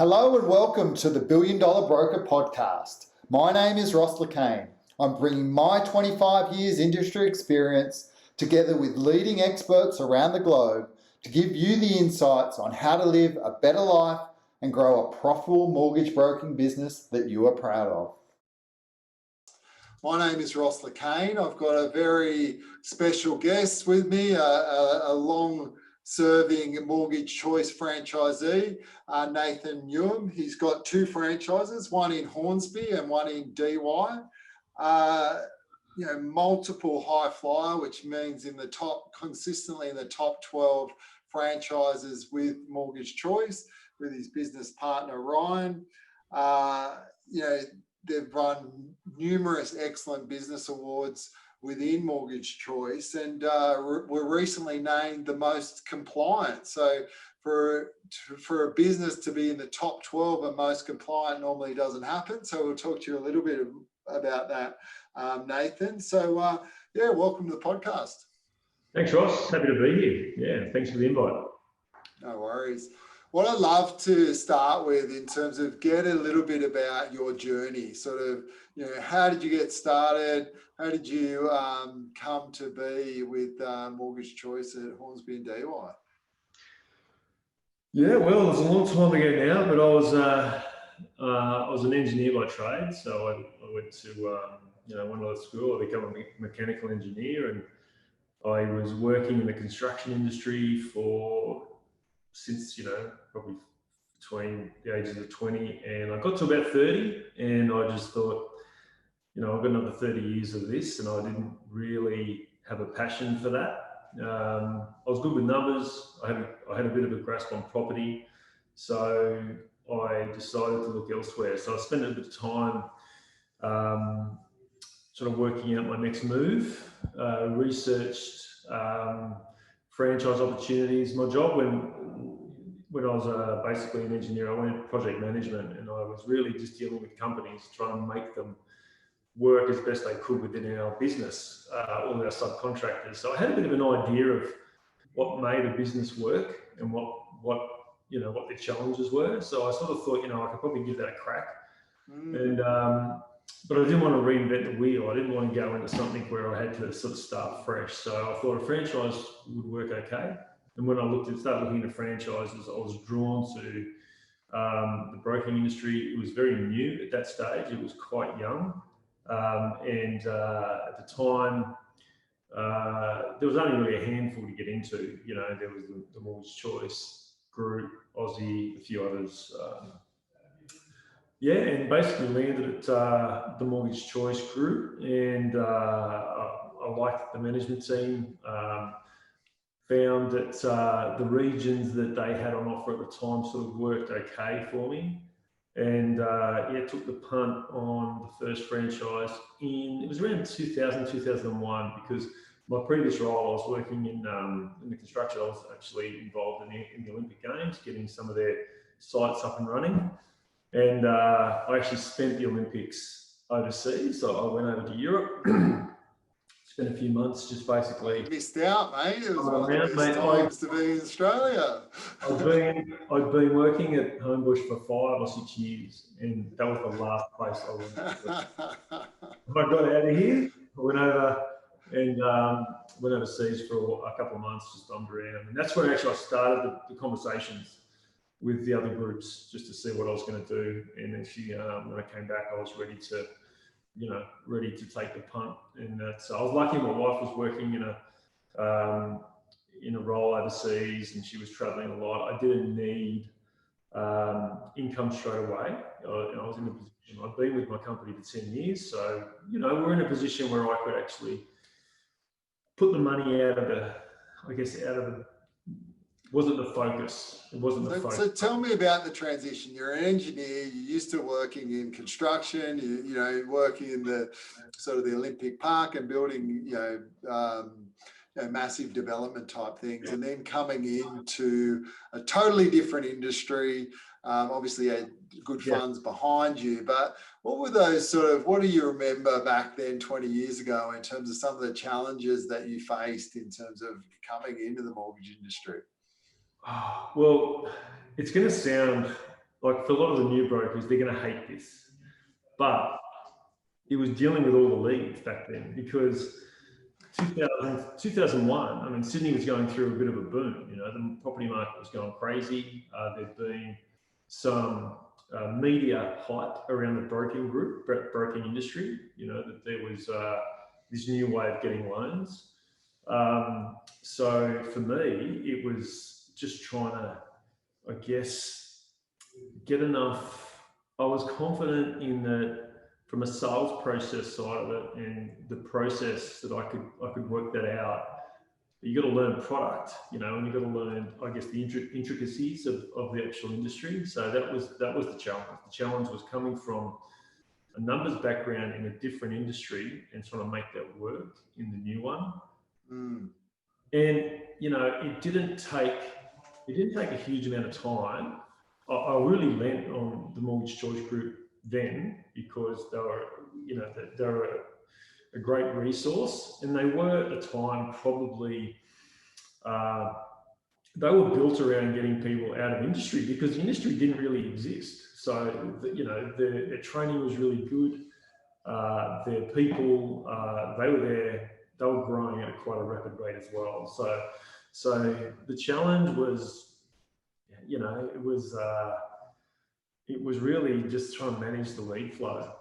Hello and welcome to the Billion Dollar Broker podcast. My name is Ross LeCain. I'm bringing my 25 years industry experience together with leading experts around the globe to give you the insights on how to live a better life and grow a profitable mortgage broking business that you are proud of. My name is Ross LeCain. I've got a very special guest with me, a long-serving Mortgage Choice franchisee, Nathan Newham. He's got two franchises, one in Hornsby and one in DY. Multiple high flyer, which means consistently in the top 12 franchises with Mortgage Choice, with his business partner Ryan. They've run numerous excellent business awards within Mortgage Choice and were recently named the most compliant. So for a business to be in the top 12 and most compliant normally doesn't happen. So we'll talk to you a little bit about that, Nathan. So welcome to the podcast. Thanks, Ross. Happy to be here. Yeah, thanks for the invite. No worries. What I'd love to start with in terms of get a little bit about your journey, how did you get started? How did you come to be with Mortgage Choice at Hornsby and Dural? Yeah, well, it was a long time ago now, but I was an engineer by trade. So I went to, went to school, I became a mechanical engineer, and I was working in the construction industry since probably between the ages of 20 and I got to about 30, and I just thought, I've got another 30 years of this, and I didn't really have a passion for that. I was good with numbers. I had a bit of a grasp on property, so I decided to look elsewhere. So I spent a bit of time sort of working out my next move, researched franchise opportunities. My job when I was basically an engineer, I went into project management, and I was really just dealing with companies, trying to make them work as best they could within our business, all our subcontractors. So I had a bit of an idea of what made a business work and what their challenges were. So I sort of thought, I could probably give that a crack. But I didn't want to reinvent the wheel. I didn't want to go into something where I had to sort of start fresh. So I thought a franchise would work okay. And when I started looking at franchises, I was drawn to the broking industry. It was very new at that stage. It was quite young. And at the time, there was only really a handful to get into. There was the Mortgage Choice Group, Aussie, a few others. And basically landed at the Mortgage Choice Group, and I liked the management team. Found that the regions that they had on offer at the time sort of worked okay for me, and took the punt on the first franchise it was around 2000, 2001, because my previous role, I was working in the construction. I was actually involved in the Olympic Games, getting some of their sites up and running. And I actually spent the Olympics overseas. So I went over to Europe, spent a few months just basically. You missed out, mate. It was one of the best times to be in Australia. I'd been working at Homebush for 5 or 6 years, and that was the last place I went to. I got out of here, I went over and went overseas for a couple of months, just bummed around. And that's where actually I started the conversations with the other groups, just to see what I was going to do. And then when I came back, I was ready to take the punt. And so I was lucky. My wife was working in a role overseas, and she was traveling a lot. I didn't need income straight away. I was in a position. I've been with my company for 10 years, so we're in a position where I could actually put the money out of the wasn't the focus. It wasn't the focus. So tell me about the transition. You're an engineer. You're used to working in construction. Working in the sort of the Olympic Park and building, massive development type things, and then coming into a totally different industry. Obviously, you had good funds behind you, but what do you remember back then 20 years ago in terms of some of the challenges that you faced in terms of coming into the mortgage industry? Well, it's going to sound like for a lot of the new brokers, they're going to hate this, but it was dealing with all the leads back then, because 2001, I mean, Sydney was going through a bit of a boom. You know, the property market was going crazy. There'd been some media hype around the broking industry. You know, that there was this new way of getting loans. So for me, it was just trying to, I guess, get enough. I was confident in that from a sales process side of it, and the process that I could work that out. You got to learn product, you know, and you got to learn, I guess, the intricacies of the actual industry. So that was the challenge. The challenge was coming from a numbers background in a different industry and trying to make that work in the new one. And you know, it didn't take a huge amount of time. I really lent on the Mortgage Choice Group then, because they were, you know, they were a great resource, and they were at the time probably they were built around getting people out of industry, because the industry didn't really exist. So you know, their training was really good. Their people, they were there. They were growing at quite a rapid rate as well. So the challenge was, you know, it was really just trying to manage the lead flow.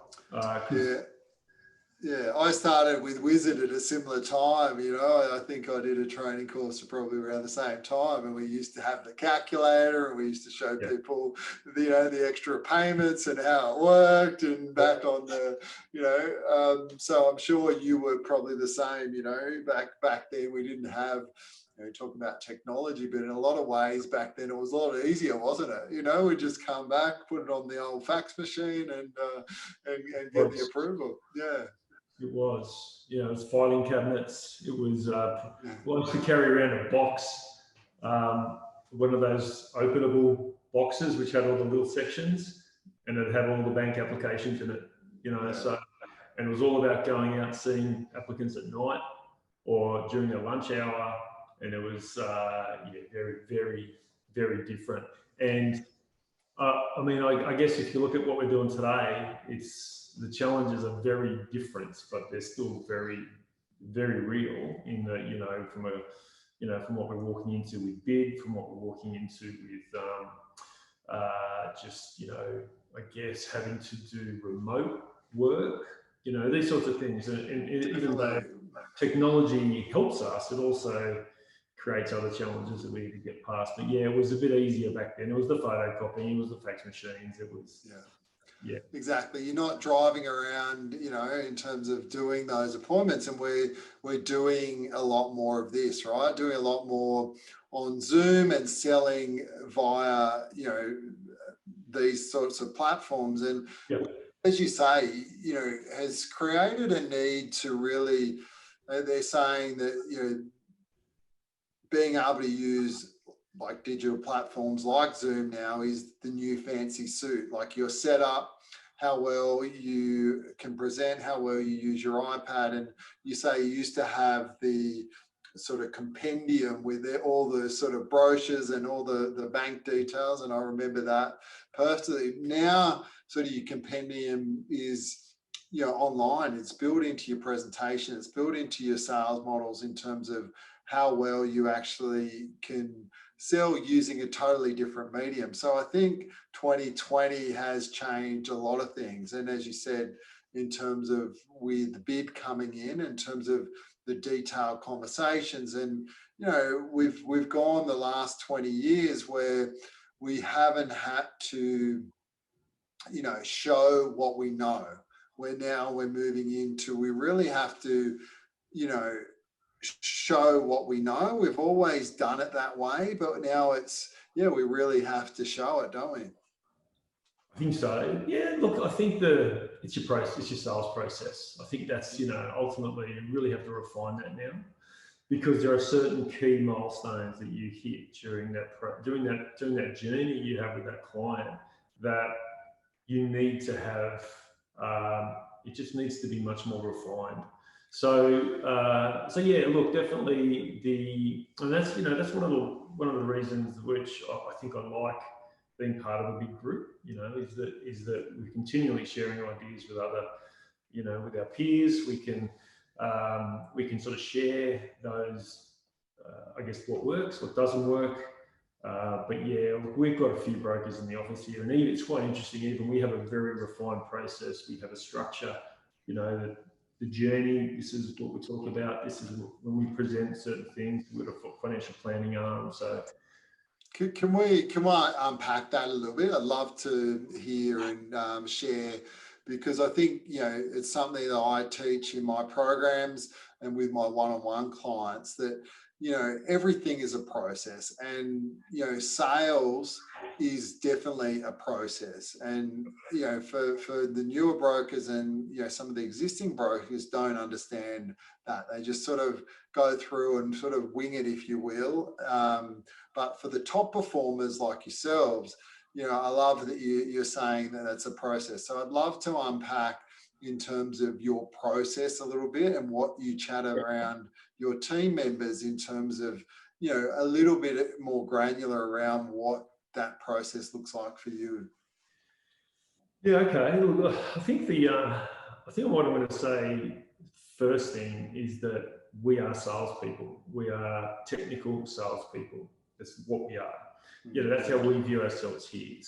Yeah, I started with Wizard at a similar time. You know, I think I did a training course probably around the same time, and we used to have the calculator, and we used to show people, you know, the extra payments and how it worked, and back on the, you know, so I'm sure you were probably the same. You know, back then we didn't have, you know, talking about technology, but in a lot of ways back then it was a lot easier, wasn't it? You know, we just come back, put it on the old fax machine, and get the approval. Yeah. It was, you know, it was filing cabinets. It was, well, I used to carry around a box, one of those openable boxes which had all the little sections, and it had all the bank applications in it, you know. So, and it was all about going out seeing applicants at night or during their lunch hour, and it was very, very, very different. And I mean, I guess if you look at what we're doing today, the challenges are very different, but they're still very, very real in the, you know, from what we're walking into with bid, from what we're walking into with just, you know, I guess having to do remote work, you know, these sorts of things. And even though technology helps us, it also creates other challenges that we need to get past. But yeah, it was a bit easier back then. It was the photocopying, it was the fax machines, it was... Yeah, exactly. You're not driving around, you know, in terms of doing those appointments, and we're doing a lot more of this, right? Doing a lot more on Zoom and selling via, you know, these sorts of platforms. And as you say, you know, has created a need to really, they're saying that, you know, being able to use like digital platforms like Zoom now is the new fancy suit. Like your setup, how well you can present, how well you use your iPad. And you say you used to have the sort of compendium with all the sort of brochures and all the bank details. And I remember that personally. Now, sort of your compendium is, you know, online. It's built into your presentation. It's built into your sales models in terms of how well you actually can sell using a totally different medium. So I think 2020 has changed a lot of things. And as you said, in terms of with bid coming in terms of the detailed conversations, and, you know, we've gone the last 20 years where we haven't had to, you know, show what we know. Where now we're moving into, we really have to, you know, show what we know. We've always done it that way, but now it's, we really have to show it, don't we? I think so. Yeah, look, I think it's your process, it's your sales process. I think that's, you know, ultimately you really have to refine that now, because there are certain key milestones that you hit during that journey you have with that client that you need to have. It just needs to be much more refined. So yeah, look, definitely and that's, you know, that's one of the reasons which I think I like being part of a big group, is that we're continually sharing ideas with other, with our peers. We can sort of share those, I guess, what works, what doesn't work. But yeah, we've got a few brokers in the office here, and it's quite interesting. Even we have a very refined process. We have a structure, the journey. This is what we talk about. This is when we present certain things. We've got a financial planning arm. So can we unpack that a little bit? I'd love to hear and share, because I think, it's something that I teach in my programs and with my one-on-one clients, that, everything is a process, and, sales is definitely a process. And, for the newer brokers and, some of the existing brokers don't understand that. They just sort of go through and sort of wing it, if you will. But for the top performers like yourselves, I love that you're saying that that's a process. So I'd love to unpack in terms of your process a little bit, and what you chat around your team members in terms of, a little bit more granular around what that process looks like for you. Yeah, okay. Look, I think what I'm going to say first thing is that we are salespeople. We are technical salespeople. That's what we are. That's how we view ourselves here.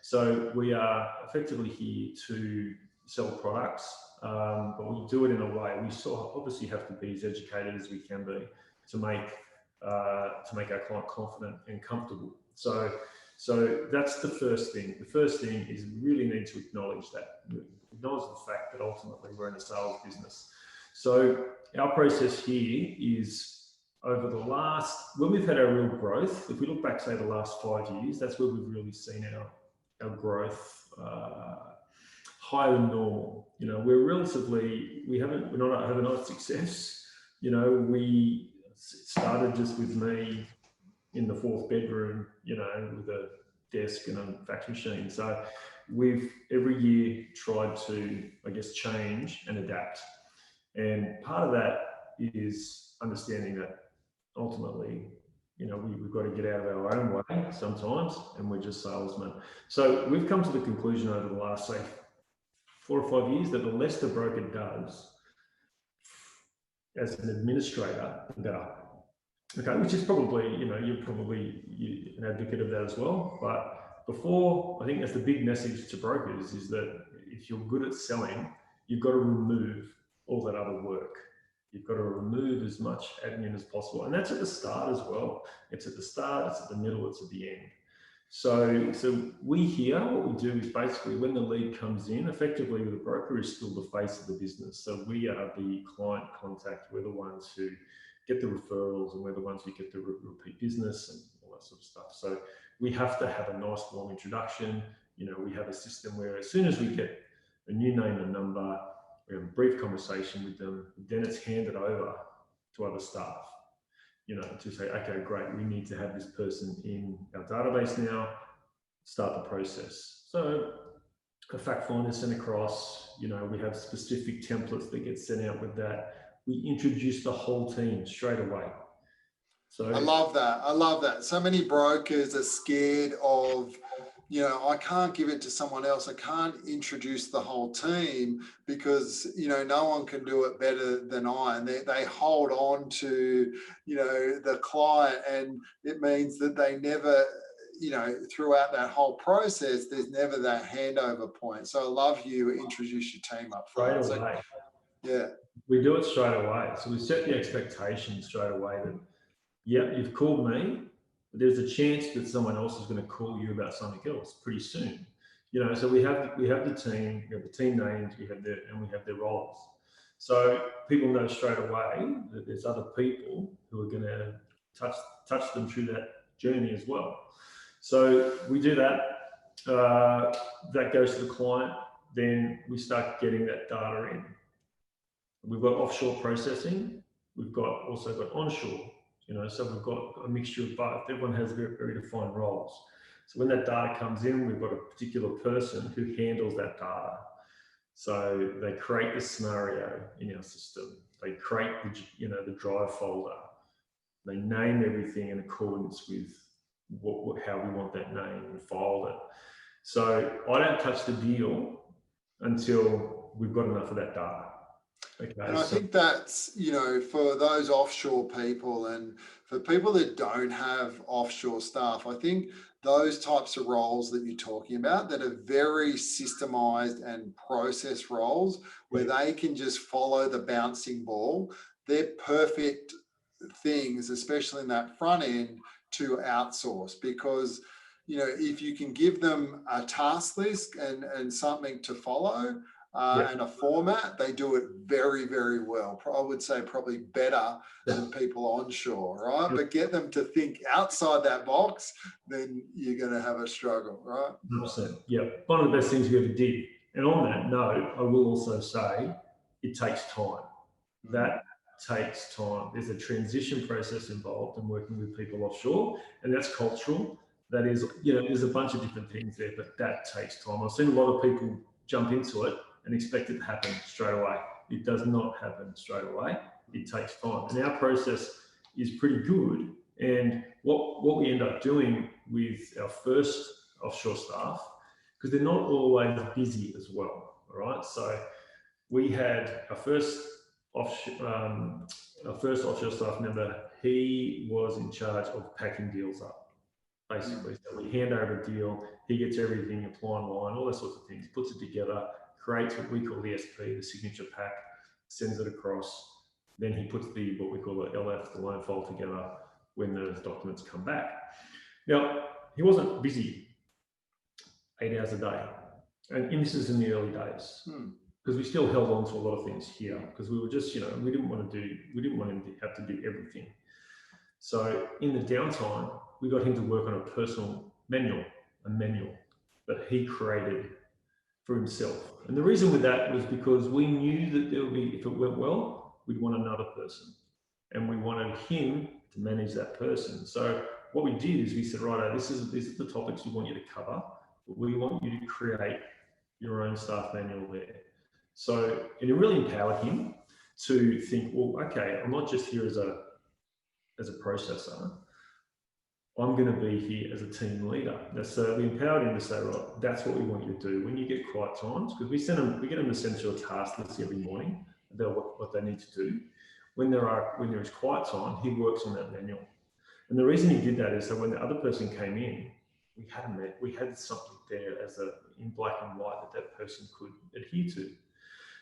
So we are effectively here to sell products, but we do it in a way. We obviously have to be as educated as we can be to make our client confident and comfortable. So that's the first thing. The first thing is we really need to acknowledge the fact that ultimately we're in a sales business. So our process here is, when we've had our real growth, if we look back, say, the last 5 years, that's where we've really seen our growth higher than normal. We're not an overnight success. We started just with me in the 4th bedroom, with a desk and a fax machine. So we've every year tried to, I guess, change and adapt. And part of that is understanding that ultimately, we've got to get out of our own way sometimes, and we're just salesmen. So we've come to the conclusion over the last, say, 4 or 5 years that the less the broker does as an administrator, the better. Okay, which is probably, you're probably an advocate of that as well. But before, I think that's the big message to brokers, is that if you're good at selling, you've got to remove all that other work. You've got to remove as much admin as possible. And that's at the start as well. It's at the start, it's at the middle, it's at the end. So we here, what we do is basically when the lead comes in, effectively the broker is still the face of the business. So we are the client contact. We're the ones who get the referrals, and we're the ones who get the repeat business and all that sort of stuff. So we have to have a nice warm introduction. We have a system where as soon as we get a new name and number, we have a brief conversation with them, then it's handed over to other staff, to say, okay, great, we need to have this person in our database now, start the process. So a fact finder is sent across, we have specific templates that get sent out with that. We introduce the whole team straight away. So I love that. So many brokers are scared of, I can't give it to someone else. I can't introduce the whole team because, no one can do it better than I. And they hold on to, the client, and it means that they never, throughout that whole process, there's never that handover point. So I love you introduce your team up front. Straight away. Yeah. We do it straight away. So we set the expectation straight away that, yeah, you've called me, but there's a chance that someone else is going to call you about something else pretty soon. So we have the team, we have the team names, we have their roles. So people know straight away that there's other people who are going to touch them through that journey as well. So we do that. That goes to the client. Then we start getting that data in. We've got offshore processing. We've also got onshore. So we've got a mixture of both. Everyone has very, very defined roles. So when that data comes in, we've got a particular person who handles that data. So they create the scenario in our system. They create the drive folder. They name everything in accordance with how we want that name and filed it. So I don't touch the deal until we've got enough of that data. Okay, and I think that's, for those offshore people and for people that don't have offshore staff, I think those types of roles that you're talking about that are very systemized and process roles where they can just follow the bouncing ball, they're perfect things, especially in that front end, to outsource, because if you can give them a task list and something to follow, and a format, they do it very, very well. I would say probably better than people onshore, right? But get them to think outside that box, then you're going to have a struggle, right? 100%. Yeah, one of the best things we ever did. And on that note, I will also say it takes time. That takes time. There's a transition process involved in working with people offshore, and that's cultural. That is, there's a bunch of different things there, but that takes time. I've seen a lot of people jump into it and expect it to happen straight away. It does not happen straight away. It takes time. And our process is pretty good. And what we end up doing with our first offshore staff, because they're not always busy as well, all right? So we had our first offshore staff member, he was in charge of packing deals up, basically. So we hand over a deal, he gets everything, apply line, all those sorts of things, puts it together, creates what we call the SP, the signature pack, sends it across. Then he puts what we call the LF, the loan file, together when those documents come back. Now, he wasn't busy 8 hours a day. And this is in the early days. Because we still held on to a lot of things here, because we were just, we didn't want him to have to do everything. So in the downtime, we got him to work on a personal manual that he created for himself. And the reason with that was because we knew that there would be, if it went well, we'd want another person. And we wanted him to manage that person. So what we did is we said, right, these are the topics we want you to cover, but we want you to create your own staff manual there. So it really empowered him to think, well, okay, I'm not just here as a processor. I'm going to be here as a team leader. So we empowered him to say, right, that's what we want you to do. When you get quiet times, because we get them to send through a task list every morning about what they need to do. When there is quiet time, he works on that manual. And the reason he did that is that when the other person came in, we had something there in black and white that person could adhere to.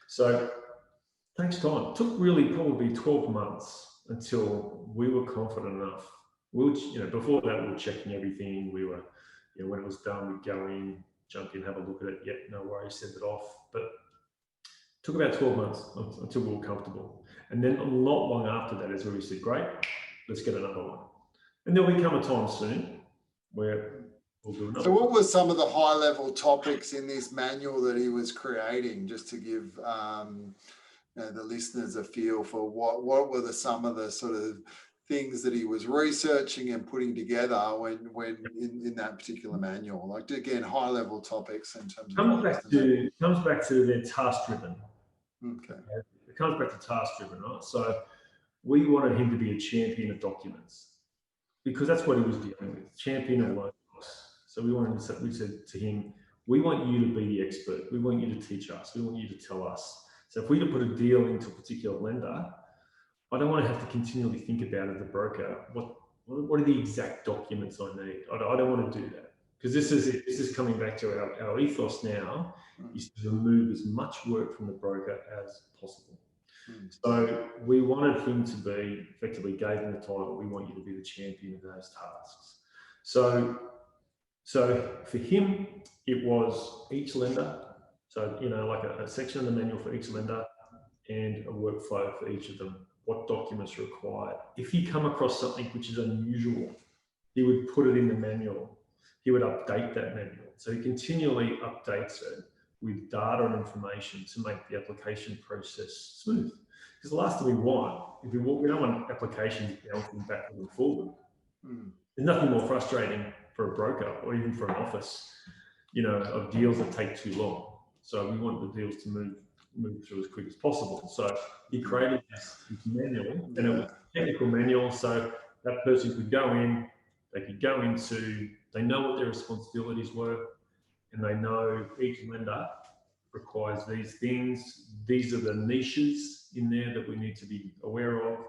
So it takes time. It took really probably 12 months until we were confident enough. Before that, we were checking everything. We were, when it was done, we'd go in, jump in, have a look at it. Yep, no worries, send it off. But it took about 12 months until we were comfortable. And then not long after that is where we said, great, let's get another one. And there'll become a time soon where we'll do another. So what were some of the high level topics in this manual that he was creating, just to give the listeners a feel for what were some of the sort of things that he was researching and putting together when in that particular manual? Like, again, high level topics in terms of it comes back to their task driven. Okay. It comes back to task driven, right? So we wanted him to be a champion of documents, because that's what he was dealing with, champion of loan loss. So we said to him, we want you to be the expert. We want you to teach us. We want you to tell us. So if we to put a deal into a particular lender, I don't want to have to continually think about as a broker, what are the exact documents I need? I don't want to do that, because this is coming back to our ethos now, is to remove as much work from the broker as possible. So we wanted him to be, effectively gave him the title, we want you to be the champion of those tasks. So for him, it was each lender. So, like a section of the manual for each lender and a workflow for each of them, what documents are required. If he come across something which is unusual, he would put it in the manual. He would update that manual. So he continually updates it with data and information to make the application process smooth. Because the last thing we want, we don't want applications bouncing backwards and forward. There's nothing more frustrating for a broker or even for an office, of deals that take too long. So we want the deals to move through as quick as possible. So he created this manual, and it was a technical manual, so that person could go in, They could go into, they know what their responsibilities were, and they know each lender requires these things. These are the niches in there that we need to be aware of.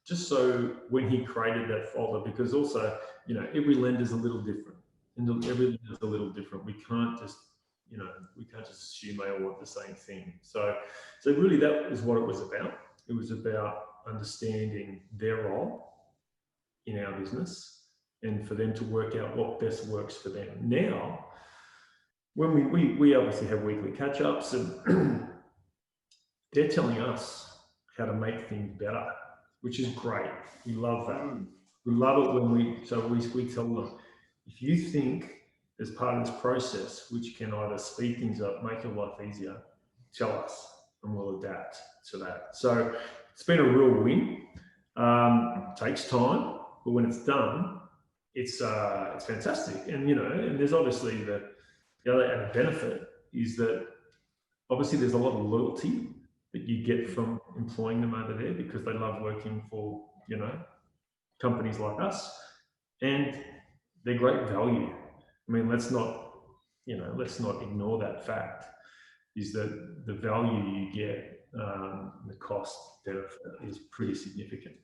Just so when he created that folder, because also, you know, every lender's a little different, and every lender's a little different. We can't just, you know, assume they all want the same thing. So really that is what it was about. It was about understanding their role in our business and for them to work out what best works for them. Now, when we obviously have weekly catch-ups, and they're telling us how to make things better, which is great. We love that. We love it when we tell them, if you think as part of this process, which can either speed things up, make your life easier, tell us and we'll adapt to that. So it's been a real win. It takes time, but when it's done, it's fantastic. And, you know, and there's obviously the other added benefit is that obviously there's a lot of loyalty that you get from employing them over there because they love working for, you know, companies like us, and they're great value. I mean, let's not ignore that fact, is that the value you get, the cost benefit is pretty significant.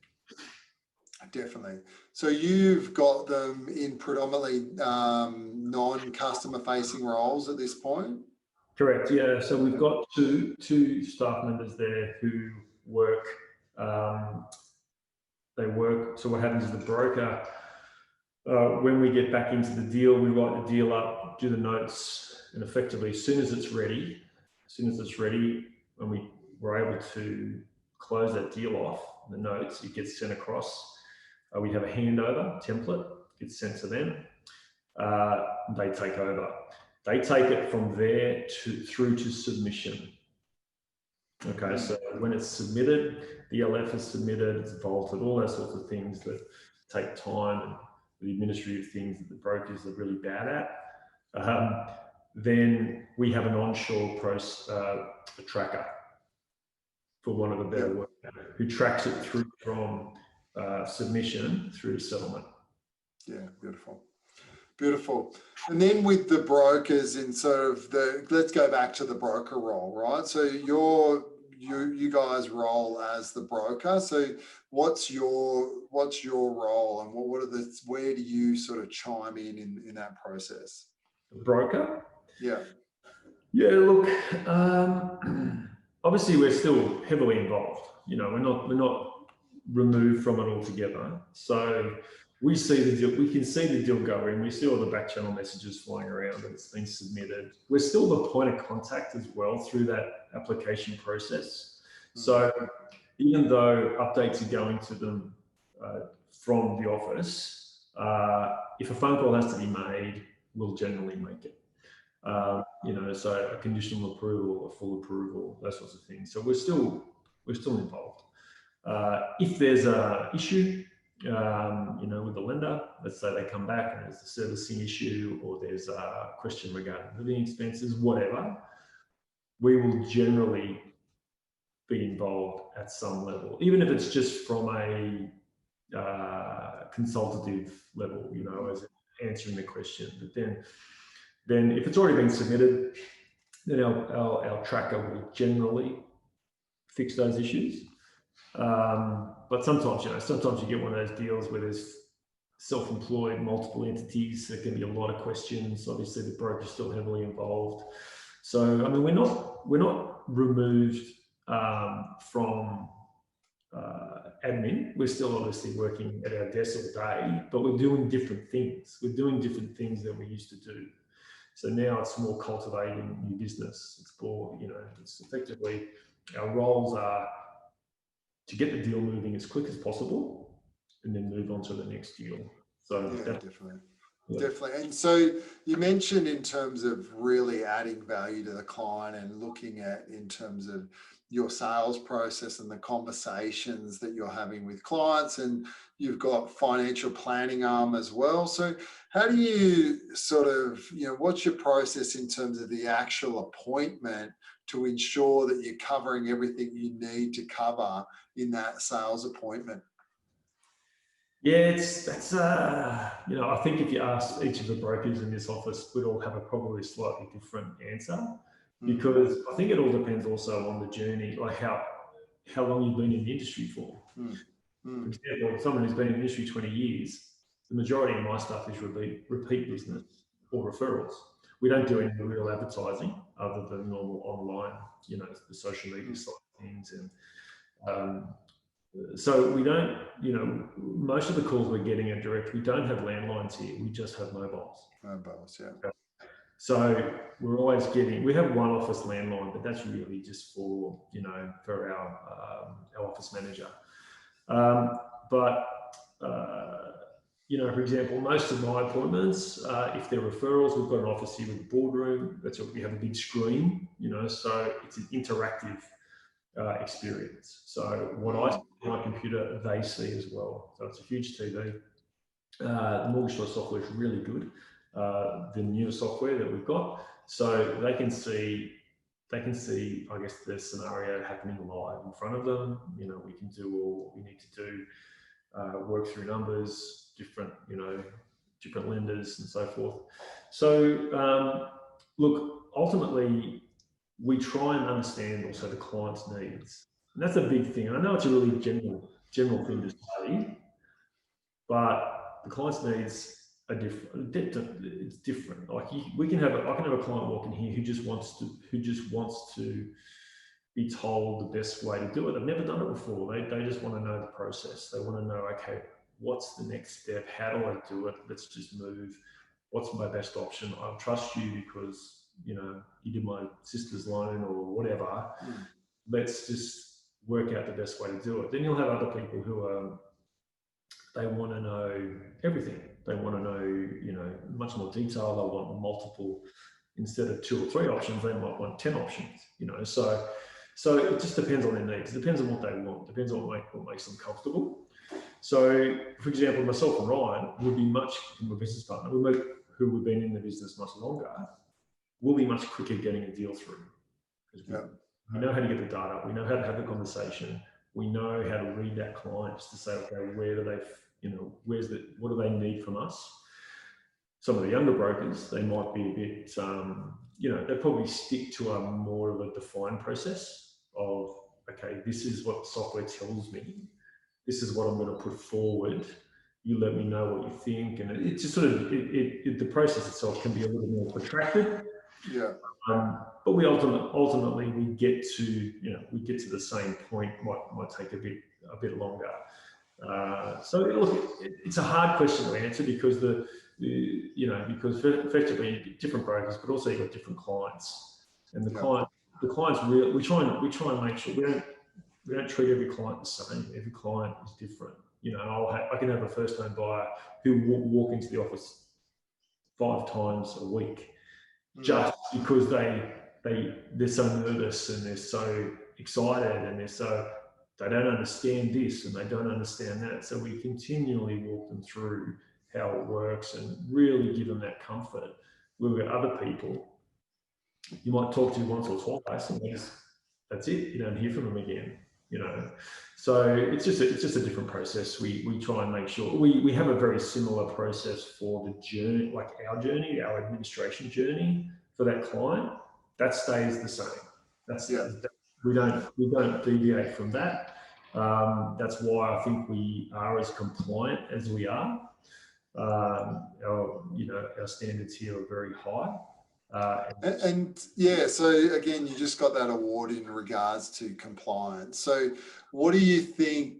Definitely. So you've got them in predominantly non-customer facing roles at this point? Correct, yeah. So we've got two staff members there who work, so what happens is the broker, when we get back into the deal, we write the deal up, do the notes, and effectively as soon as it's ready, when we're able to close that deal off, the notes, it gets sent across. We have a handover template, gets sent to them. They take over. They take it from there through to submission. Okay, so when it's submitted, the LF is submitted, it's vaulted, all those sorts of things that take time, and the administrative things that the brokers are really bad at. Then we have an onshore a tracker, for want of a better word, who tracks it through from submission through to settlement. Yeah, beautiful. Beautiful. And then with the brokers in sort of let's go back to the broker role, right? So you guys roll as the broker. So what's your role, and where do you sort of chime in that process? The broker? Yeah. Yeah, look, obviously we're still heavily involved. You know, we're not removed from it altogether. So we see the deal, we can see the deal going, we see all the back channel messages flying around that it's been submitted. We're still the point of contact as well through that application process. So even though updates are going to them from the office, if a phone call has to be made, we'll generally make it. You know, so a conditional approval, a full approval, those sorts of things. So we're still involved. If there's an issue, you know, with the lender, let's say they come back and there's a servicing issue, or there's a question regarding living expenses, whatever, we will generally be involved at some level, even if it's just from a consultative level, you know, as answering the question. But then if it's already been submitted, then our tracker will generally fix those issues. But sometimes you get one of those deals where there's self-employed, multiple entities. There can be a lot of questions. Obviously, the broker's still heavily involved. So, I mean, we're not removed from admin. We're still obviously working at our desk all day, but we're doing different things. We're doing different things than we used to do. So now it's more cultivating new business. It's more, you know, it's effectively, our roles are to get the deal moving as quick as possible and then move on to the next deal. So yeah, definitely. And so you mentioned in terms of really adding value to the client and looking at in terms of your sales process and the conversations that you're having with clients, and you've got financial planning arm as well. So how do you sort of, you know, what's your process in terms of the actual appointment to ensure that you're covering everything you need to cover in that sales appointment? Yeah, I think if you ask each of the brokers in this office, we'd all have a probably slightly different answer, because I think it all depends also on the journey, like how long you've been in the industry for. For example, someone who's been in the industry 20 years, the majority of my stuff is repeat business or referrals. We don't do any real advertising other than normal online, the social media side of things. And so we don't, most of the calls we're getting are direct. We don't have landlines here. We just have mobiles. Mobiles, yeah. So we have one office landline, but that's really just for our office manager. For example, most of my appointments, if they're referrals, we've got an office here with a boardroom. That's what we have, a big screen, so it's an interactive experience. So what I see on my computer, they see as well. So it's a huge TV. The mortgage choice software is really good. The newer software that we've got, so they can see, I guess, the scenario happening live in front of them. We can do all what we need to do, work through numbers, different lenders and so forth. So look, ultimately, we try and understand also the client's needs. And that's a big thing. And I know it's a really general thing to say, but the client's needs are different. It's different. Like I can have a client walking here who just wants to be told the best way to do it. They've never done it before. They just want to know the process. They want to know, okay, what's the next step? How do I do it? Let's just move. What's my best option? I trust you because you did my sister's loan or whatever. Let's just work out the best way to do it. Then you'll have other people who they want to know everything. They want to know, much more detail. They want multiple, instead of 2 or 3 options, they might want 10 options, So it just depends on their needs. It depends on what they want. It depends on what makes them comfortable. So, for example, myself and Ryan would be my business partner, who we've been in the business much longer, will be much quicker getting a deal through. We know how to get the data. We know how to have the conversation. We know how to read that client just to say, okay, where do they, what do they need from us? Some of the younger brokers, they might be a bit, they probably stick to a more of a defined process of, okay, this is what the software tells me. This is what I'm going to put forward. You let me know what you think. And it just sort of, the process itself can be a little more protracted. Yeah. But we ultimately we get to the same point. Might take a bit longer. So look, it's a hard question to answer because because effectively different brokers, but also you've got different clients, and the clients really, we try and make sure we don't treat every client the same. Every client is different. I can have a first-home buyer who will walk into the office 5 times a week, just because they're so nervous and they're so excited and they don't understand this and they don't understand that. So we continually walk them through how it works and really give them that comfort. We've got other people you might talk to once or twice and that's it. You don't hear from them again. So it's just a different process. We try and make sure we have a very similar process for the journey, like our administration journey for that client. That stays the same. We don't deviate from that. That's why I think we are as compliant as we are. Our standards here are very high. So again, you just got that award in regards to compliance. So what do you think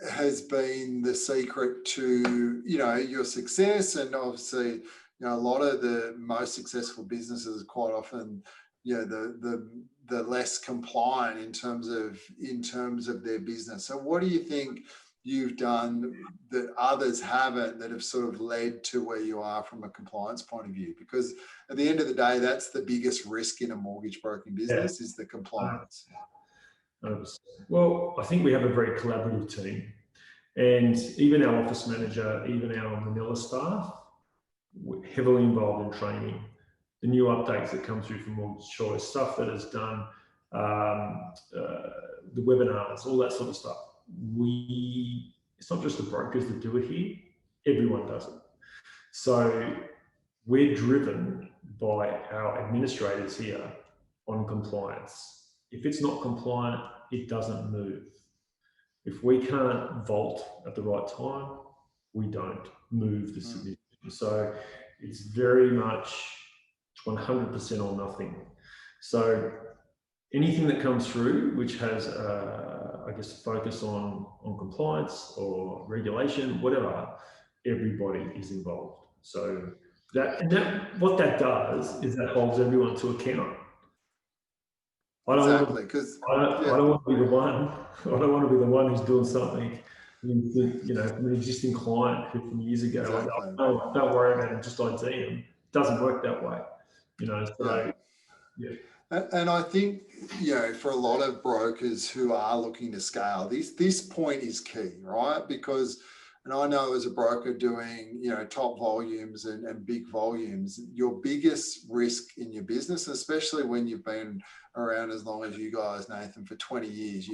has been the secret to, your success? And obviously, a lot of the most successful businesses quite often, the less compliant in terms of their business. So what do you think you've done that others haven't, that have sort of led to where you are from a compliance point of view? Because at the end of the day, that's the biggest risk in a mortgage broking business, is the compliance. 100%. Well, I think we have a very collaborative team, and even our office manager, even our Manila staff, we're heavily involved in training. The new updates that come through from Mortgage Choice, stuff that is done, the webinars, all that sort of stuff. We it's not just the brokers that do it here, everyone does it. So we're driven by our administrators here on compliance. If it's not compliant, it doesn't move. If we can't vault at the right time, we don't move the submission. So it's very much 100% or nothing. So anything that comes through which has, I guess, focus on compliance or regulation, whatever, everybody is involved. So what that does is that holds everyone to account. Exactly, because I don't want to be the one. I don't want to be the one who's doing something, from an existing client who from years ago, exactly. like, oh, don't worry about it, just ID them. It doesn't work that way, So yeah. And I think, for a lot of brokers who are looking to scale, this point is key, right? Because, and I know as a broker doing, top volumes and big volumes, your biggest risk in your business, especially when you've been around as long as you guys, Nathan, for 20 years,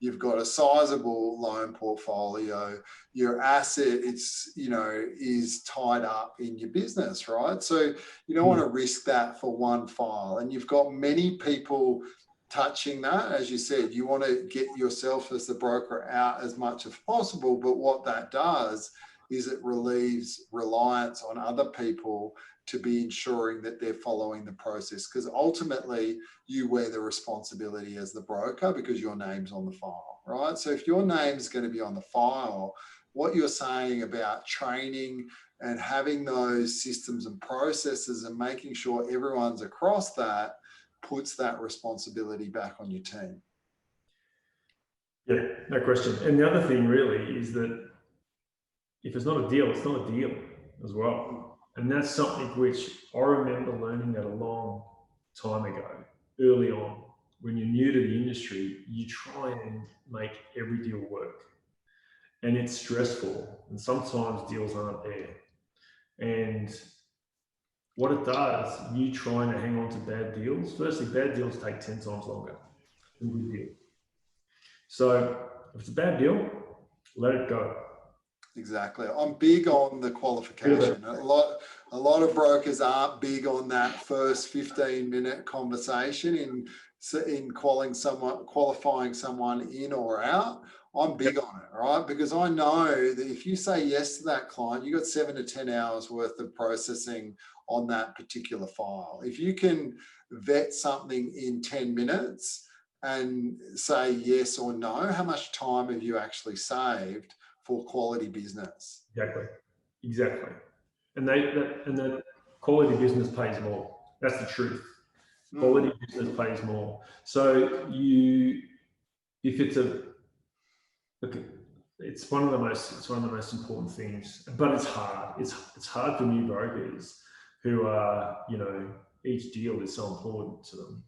you've got a sizable loan portfolio, your asset, is tied up in your business, right? So you don't want to risk that for one file. And you've got many people touching that. As you said, you want to get yourself as the broker out as much as possible. But what that does is it relieves reliance on other people to be ensuring that they're following the process. Because ultimately, you wear the responsibility as the broker because your name's on the file, right? So if your name's going to be on the file, what you're saying about training and having those systems and processes and making sure everyone's across that puts that responsibility back on your team. Yeah, no question. And the other thing really is that if it's not a deal, it's not a deal as well. And that's something which I remember learning that a long time ago, early on. When you're new to the industry, you try and make every deal work. And it's stressful. And sometimes deals aren't there. And what it does, you trying to hang on to bad deals. Firstly, bad deals take 10 times longer than good deals. So if it's a bad deal, let it go. Exactly. I'm big on the qualification. A lot of brokers aren't big on that first 15-minute conversation in qualifying someone in or out. I'm big on it, right? Because I know that if you say yes to that client, you got 7 to 10 hours worth of processing on that particular file. If you can vet something in 10 minutes and say yes or no, how much time have you actually saved for quality business? Exactly. And the quality business pays more. That's the truth. Quality business pays more. So it's one of the most important things, but it's hard. It's hard for new brokers who are, each deal is so important to them,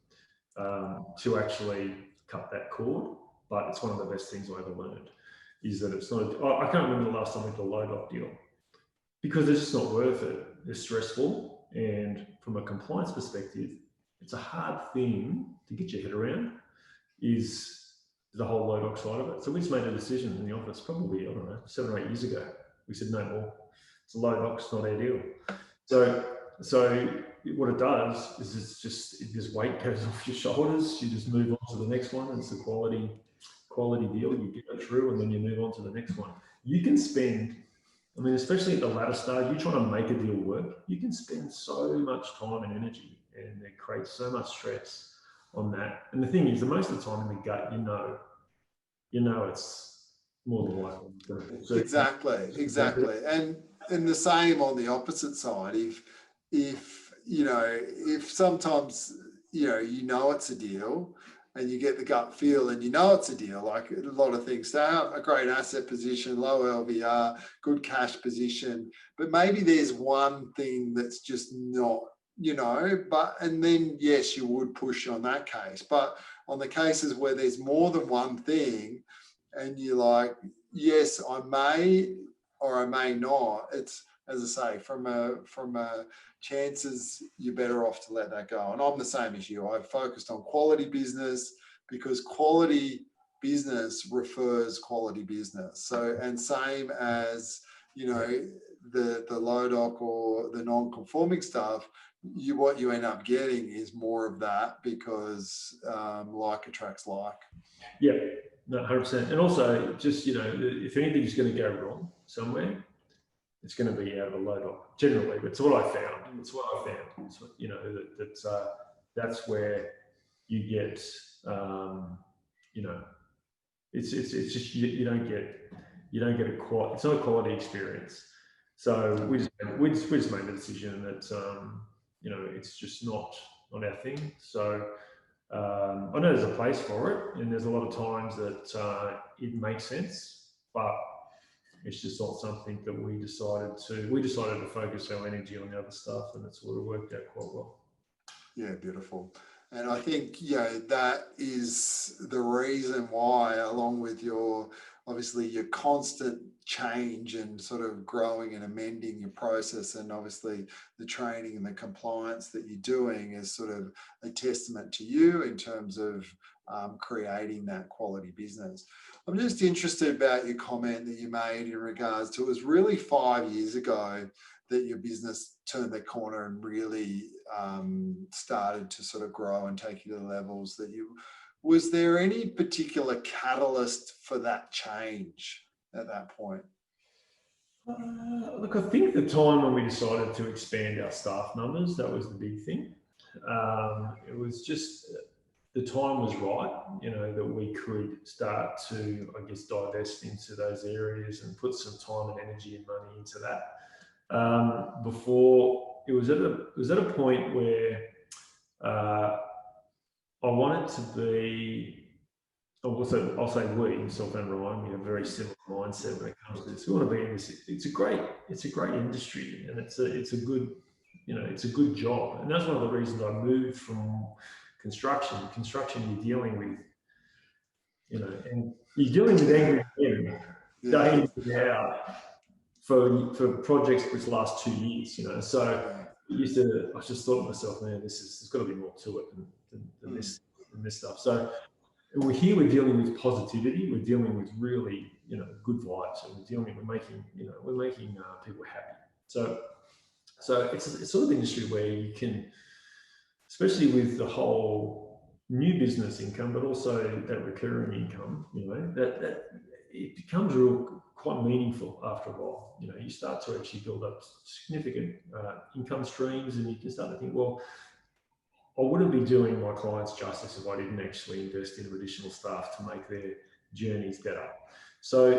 to actually cut that cord. But it's one of the best things I ever learned is that it's not. I can't remember the last time I did a low doc deal because it's just not worth it. It's stressful, and from a compliance perspective, it's a hard thing to get your head around. Is the whole low doc side of it. So we just made a decision in the office, probably, I don't know, 7 or 8 years ago. We said no more. It's a low doc, it's not our deal. So what it does is this weight goes off your shoulders. You just move on to the next one. It's a quality deal. You get it through, and then you move on to the next one. You can spend, especially at the latter stage, you're trying to make a deal work. You can spend so much time and energy, and it creates so much stress on that. And the thing is, the most of the time in the gut, you know it's more than likely. So Exactly. And the same on the opposite side. If sometimes it's a deal and you get the gut feel and it's a deal, like a lot of things, a great asset position, low LVR, good cash position, but maybe there's one thing that's just not, and then yes, you would push on that case. But on the cases where there's more than one thing and you're like, yes, I may or I may not, it's, as I say, from a chances, you're better off to let that go. And I'm the same as you. I've focused on quality business because quality business refers quality business. So, and same as, you know, the low doc or the non-conforming stuff, what you end up getting is more of that, because like attracts like. Yeah, no, 100%. And also, just, you know, if anything's going to go wrong somewhere, it's going to be out of a low doc generally. But it's what I found. It's what I found. It's what, you know, that's where you get, you know, it's just you don't get a quality. It's not a quality experience. So we just made the decision that you know, it's just not our thing. So I know there's a place for it, and there's a lot of times that it makes sense, but it's just not something that we decided to focus our energy on the other stuff, and it's sort of worked out quite well. Yeah, beautiful. And I think, you know, that is the reason why, along with your, obviously your constant change and sort of growing and amending your process, and obviously the training and the compliance that you're doing, is sort of a testament to you in terms of creating that quality business. I'm just interested about your comment that you made in regards to, it was really 5 years ago that your business turned the corner and really started to sort of grow and take you to the levels that you. Was there any particular catalyst for that change at that point? Look, I think the time when we decided to expand our staff numbers, that was the big thing. It was just, the time was right, you know, that we could start to, I guess, divest into those areas and put some time and energy and money into that. Before, it was at a point where I wanted to be. I'll say we, myself and Ryan, we have a very similar mindset when it comes to this. We want to be in this. It's a great industry, and it's a good, you know, it's a good job, and that's one of the reasons I moved from construction. Construction, you're dealing with, you know, and you're dealing with angry men day in and out for projects which last 2 years, you know. So I just thought to myself, man, there's got to be more to it than this stuff. So we're dealing with positivity. We're dealing with really, you know, good vibes, and we're making people happy. So it's sort of industry where you can, especially with the whole new business income, but also that recurring income, you know, that it becomes quite meaningful after a while. You know, you start to actually build up significant income streams, and you can start to think, well, I wouldn't be doing my clients justice if I didn't actually invest in additional staff to make their journeys better. So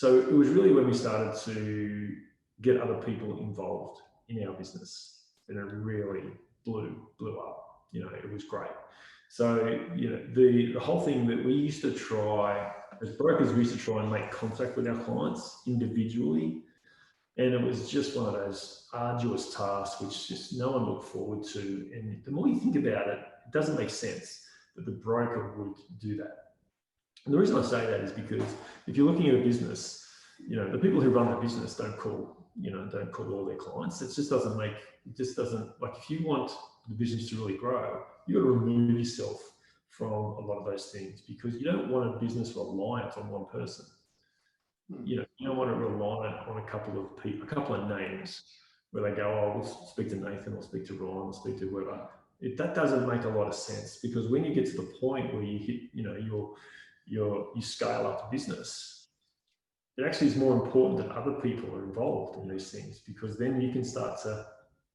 it was really when we started to get other people involved in our business, and it really blew up. You know, it was great. So, you know, the whole thing that we used to try, as brokers, we used to try and make contact with our clients individually. And it was just one of those arduous tasks which just no one looked forward to. And the more you think about it, it doesn't make sense that the broker would do that. And the reason I say that is because if you're looking at a business, you know, the people who run the business don't call all their clients. It just doesn't, like, if you want the business to really grow, you've got to remove yourself from a lot of those things, because you don't want a business reliant on one person. You know, you don't want to rely on a couple of people, a couple of names, where they go, oh, we'll speak to Nathan, or speak to Ryan, or speak to whoever. That doesn't make a lot of sense, because when you get to the point where you hit, you know, you scale up the business, it actually is more important that other people are involved in these things, because then you can start to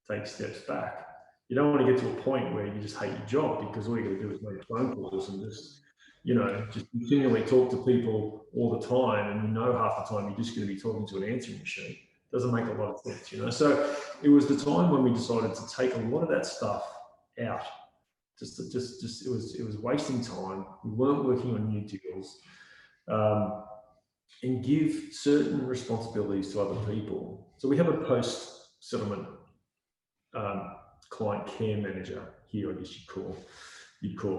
take steps back. You don't want to get to a point where you just hate your job because all you got to do is make phone calls and just continually talk to people all the time, and you know half the time you're just going to be talking to an answering machine. Doesn't make a lot of sense, you know. So it was the time when we decided to take a lot of that stuff out. Just it was wasting time. We weren't working on new deals, and give certain responsibilities to other people. So we have a post-settlement client care manager here, I guess you'd call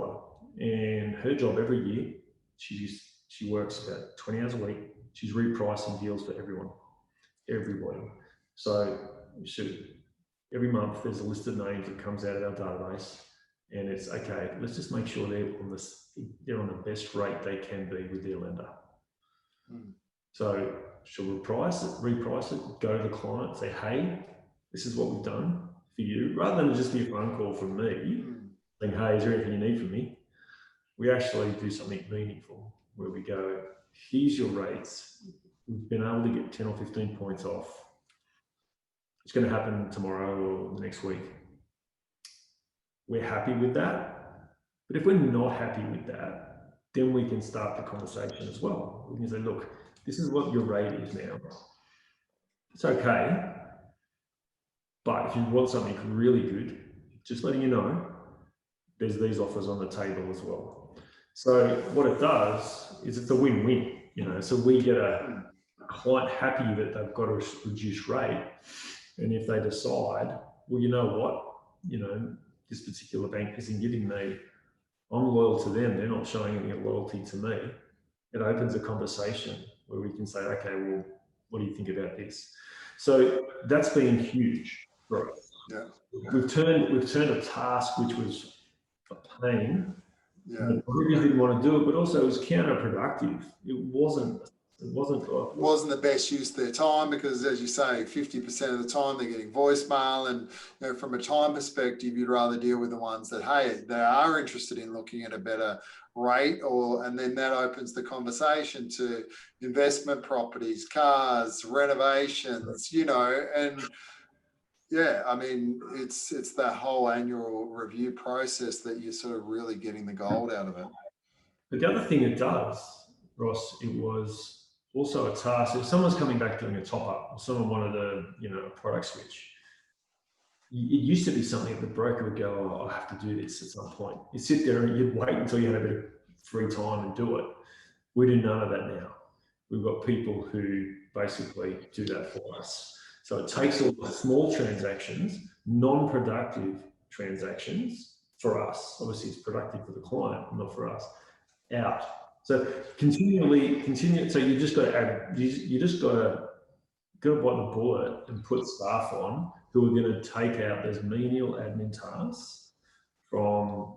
her. And her job every year, she works about 20 hours a week. She's repricing deals for everybody. So every month there's a list of names that comes out of our database, and it's okay. Let's just make sure they're on the best rate they can be with their lender. So she'll reprice it, go to the client, say, hey, this is what we've done for you, rather than just be a phone call from me saying, hey, is there anything you need from me? We actually do something meaningful where we go, here's your rates. We've been able to get 10 or 15 points off. It's going to happen tomorrow or the next week. We're happy with that. But if we're not happy with that, then we can start the conversation as well. We can say, look, this is what your rate is now. It's okay. But if you want something really good, just letting you know, there's these offers on the table as well. So what it does is it's a win-win, so we get a client happy that they've got a reduced rate. And if they decide, well, you know what, this particular bank isn't giving me, I'm loyal to them, they're not showing any loyalty to me. It opens a conversation where we can say, okay, well, what do you think about this? So that's been huge for us. Yeah. We've turned a task which was a pain. Yeah. We really didn't want to do it, but also it was counterproductive. It wasn't the best use of their time, because, as you say, 50% of the time they're getting voicemail, and from a time perspective, you'd rather deal with the ones that, hey, they are interested in looking at a better rate, and then that opens the conversation to investment properties, cars, renovations, and yeah, I mean, it's that whole annual review process that you're sort of really getting the gold out of it. But the other thing it does, Ross, it was also a task. If someone's coming back doing a top up, or someone wanted a product switch, it used to be something that the broker would go, oh, I have to do this at some point. You'd sit there and you'd wait until you had a bit of free time and do it. We do none of that now. We've got people who basically do that for us. So it takes all the small transactions, non-productive transactions for us. Obviously, it's productive for the client, not for us. Out. So continue. So you just got to add. You just got to go by the bullet and put staff on who are going to take out those menial admin tasks from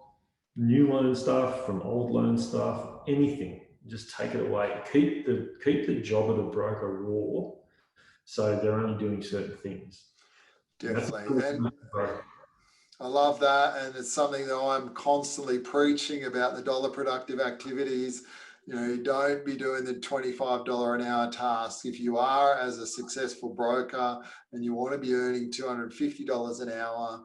new loan stuff, from old loan stuff, anything. Just take it away. Keep the job of the broker raw, so they're only doing certain things. Definitely. And I love that. And it's something that I'm constantly preaching about, the dollar productive activities. You don't be doing the $25 an hour task. If you are, as a successful broker, and you want to be earning $250 an hour,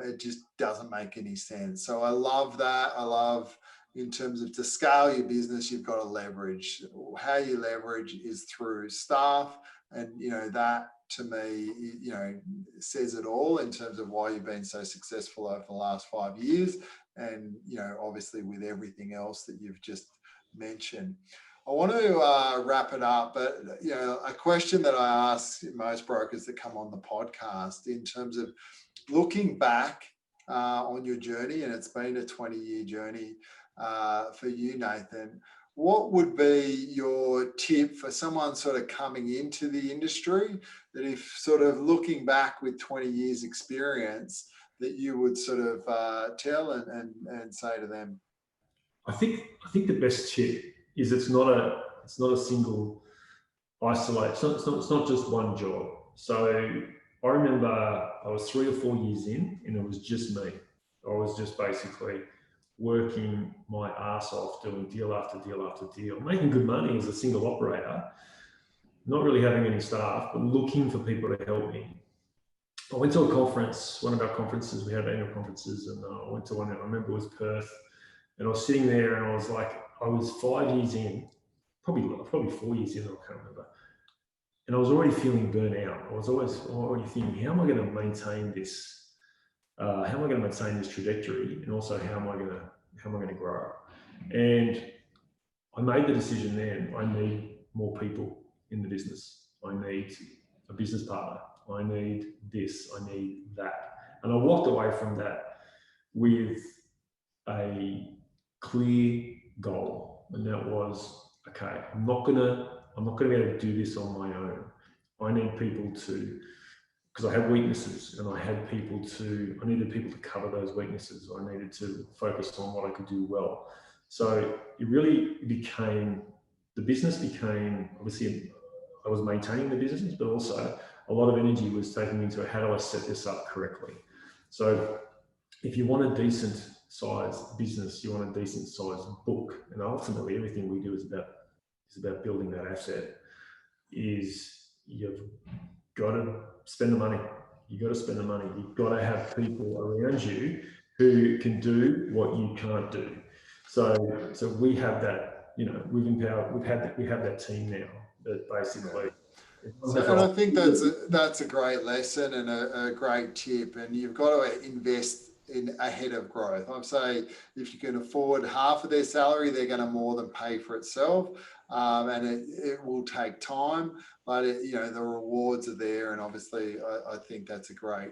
it just doesn't make any sense. So I love that. I love, in terms of, to scale your business, you've got to leverage. How you leverage is through staff. And, that to me, says it all in terms of why you've been so successful over the last 5 years. And, obviously with everything else that you've just mentioned. I want to wrap it up, but, a question that I ask most brokers that come on the podcast, in terms of looking back on your journey, and it's been a 20-year journey for you, Nathan, what would be your tip for someone sort of coming into the industry, that if sort of looking back with 20 years experience, that you would sort of tell and say to them? I think the best tip is it's not a single isolate. It's not just one job. So I remember I was 3 or 4 years in, and it was just me. I was just basically working my ass off, doing deal after deal after deal, making good money as a single operator, not really having any staff, but looking for people to help me. I went to a conference, one of our conferences, we had annual conferences, and I went to one, I remember it was Perth, and I was sitting there and I was like, I was 5 years in, probably 4 years in, I can't remember. And I was already feeling burnt out. I was already thinking, how am I going to maintain this? How am I going to maintain this trajectory? And also, how am I going to grow? And I made the decision then, I need more people in the business. I need a business partner. I need this, I need that. And I walked away from that with a clear goal. And that was, okay, I'm not gonna be able to do this on my own. I need people to because I had weaknesses and I needed people to cover those weaknesses. I needed to focus on what I could do well. So it really became, the business became, obviously I was maintaining the business, but also a lot of energy was taken into how do I set this up correctly. So if you want a decent sized business, you want a decent sized book, and ultimately everything we do is about building that asset, is you've got to spend the money. You've got to spend the money. You've got to have people around you who can do what you can't do. So we have that, we have that team now that basically. So, and I think that's a great lesson and a great tip. And you've got to invest in ahead of growth. I'd say if you can afford half of their salary, they're going to more than pay for itself. And it will take time, but the rewards are there. And obviously, I think that's a great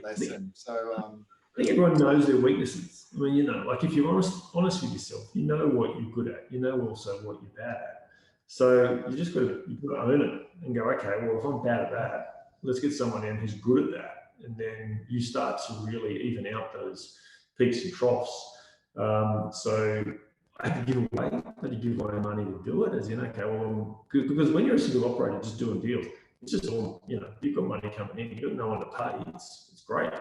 lesson. So I think everyone knows their weaknesses. I mean, like if you're honest with yourself, you know what you're good at. You know also what you're bad at. So you just got to own it and go, okay, well, if I'm bad at that, let's get someone in who's good at that. And then you start to really even out those peaks and troughs. So I had to give away money to do it, as in, okay, well, because when you're a single operator just doing deals, it's just all, you've got money coming in, you've got no one to pay, it's great.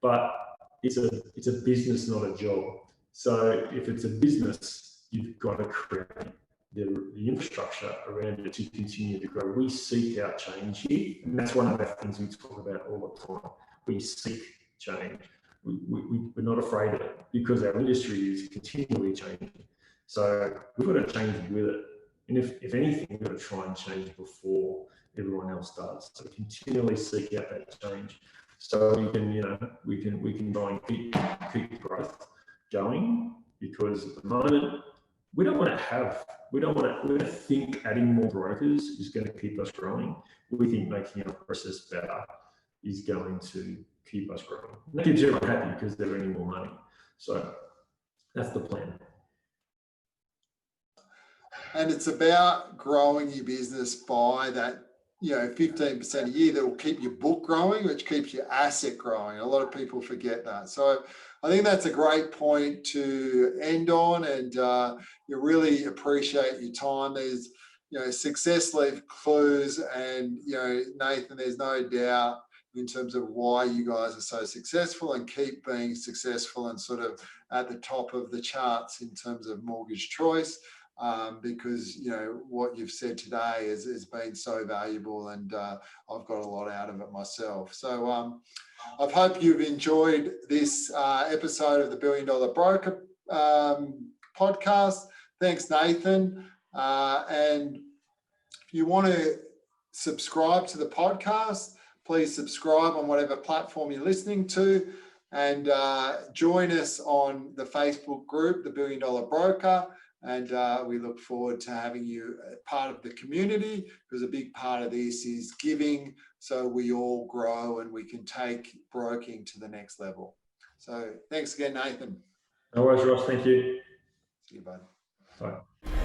But it's a business, not a job. So if it's a business, you've got to create the infrastructure around it to continue to grow. We seek out change here, and that's one of the things we talk about all the time. We seek change. We're not afraid of it because our industry is continually changing. So we've got to change with it. And if anything, we've got to try and change before everyone else does. So continually seek out that change. So we can try and keep growth going, because at the moment we don't want to think adding more brokers is going to keep us growing. We think making our process better is going to keep us growing. That keeps everyone happy because they're earning more money. So that's the plan. And it's about growing your business by that 15% a year that will keep your book growing, which keeps your asset growing. A lot of people forget that. So I think that's a great point to end on, and you really appreciate your time. There's, success leaves clues, and, Nathan, there's no doubt in terms of why you guys are so successful and keep being successful and sort of at the top of the charts in terms of mortgage choice. Because what you've said today has been so valuable, and I've got a lot out of it myself. So I hope you've enjoyed this episode of the $1 Billion Broker podcast. Thanks, Nathan. And if you want to subscribe to the podcast, please subscribe on whatever platform you're listening to, and join us on the Facebook group, the $1 Billion Broker. And we look forward to having you part of the community, because a big part of this is giving, so we all grow and we can take broking to the next level. So thanks again, Nathan. No worries, Ross. Thank you. See you, bud. Bye.